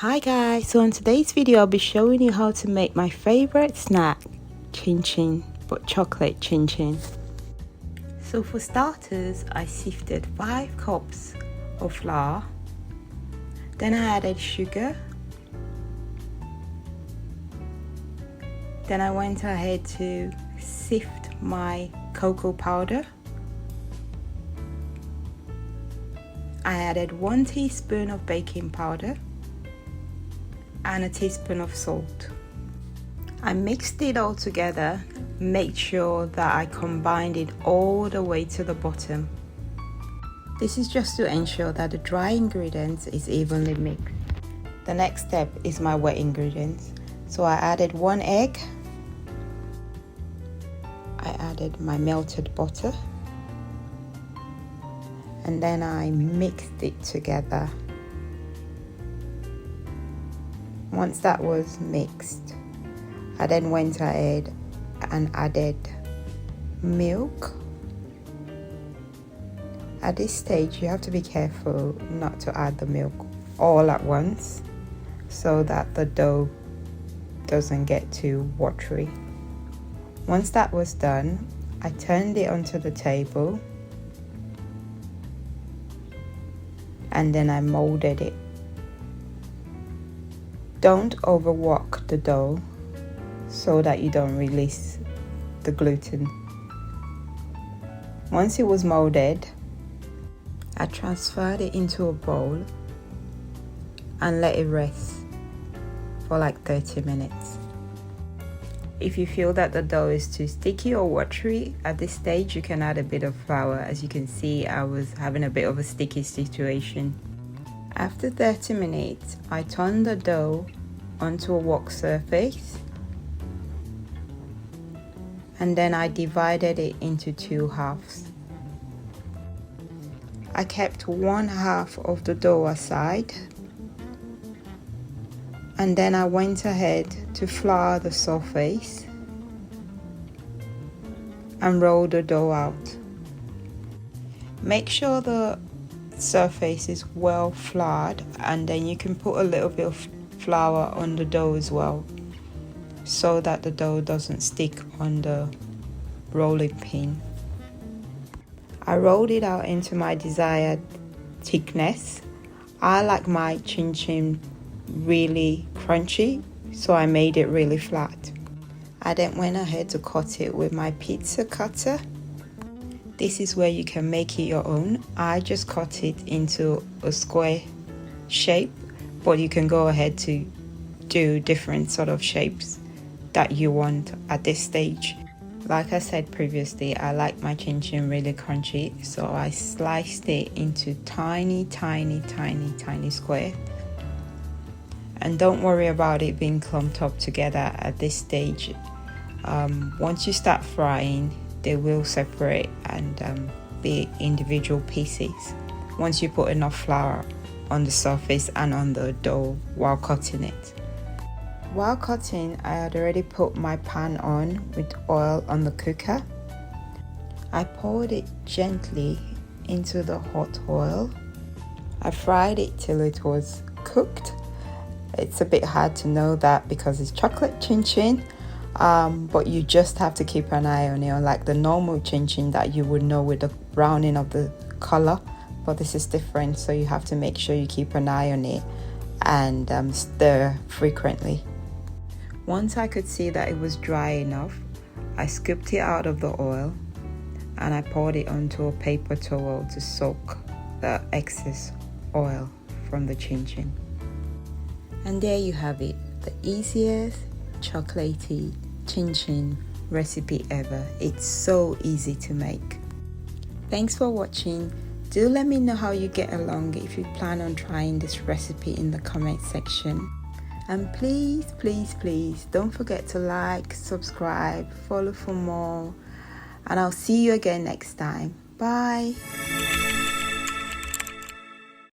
Hi guys, so in today's video I'll be showing you how to make my favorite snack, chin chin, but chocolate chin chin. So for starters, I sifted 5 cups of flour, then I added sugar, then I went ahead to sift my cocoa powder. I added 1 teaspoon of baking powder and a teaspoon of salt. I mixed it all together, made sure that I combined it all the way to the bottom. This is just to ensure that the dry ingredients is evenly mixed. The next step is my wet ingredients. So I added 1 egg, I added my melted butter, and then I mixed it together. Once that was mixed, I then went ahead and added milk. At this stage, you have to be careful not to add the milk all at once so that the dough doesn't get too watery. Once that was done, I turned it onto the table and then I molded it. Don't overwork the dough so that you don't release the gluten. Once it was molded, I transferred it into a bowl and let it rest for like 30 minutes. If you feel that the dough is too sticky or watery, at this stage you can add a bit of flour. As you can see, I was having a bit of a sticky situation. After 30 minutes, I turned the dough onto a work surface and then I divided it into 2 halves. I kept 1 half of the dough aside and then I went ahead to flour the surface and roll the dough out. Make sure the surface is well floured, and then you can put a little bit of flour on the dough as well so that the dough doesn't stick on the rolling pin. I rolled it out into my desired thickness. I like my chin chin really crunchy, so I made it really flat. I then went ahead to cut it with my pizza cutter. This is where you can make it your own. I just cut it into a square shape, but you can go ahead to do different sort of shapes that you want at this stage. Like I said previously, I like my chin chin really crunchy, so I sliced it into tiny square. And don't worry about it being clumped up together at this stage. Once you start frying, they will separate and be individual pieces once you put enough flour on the surface and on the dough while cutting it. While cutting, I had already put my pan on with oil on the cooker. I poured it gently into the hot oil. I fried it till it was cooked. It's a bit hard to know that because it's chocolate chin chin. But you just have to keep an eye on it, unlike the normal chin chin that you would know with the browning of the color. But this is different, so you have to make sure you keep an eye on it and stir frequently. Once I could see that it was dry enough, I scooped it out of the oil and I poured it onto a paper towel to soak the excess oil from the chin chin. And there you have it, the easiest chocolatey chin chin recipe ever. It's so easy to make. Thanks for watching. Do let me know how you get along if you plan on trying this recipe in the comment section. And please don't forget to like, subscribe, follow for more, and I'll see you again next time. Bye.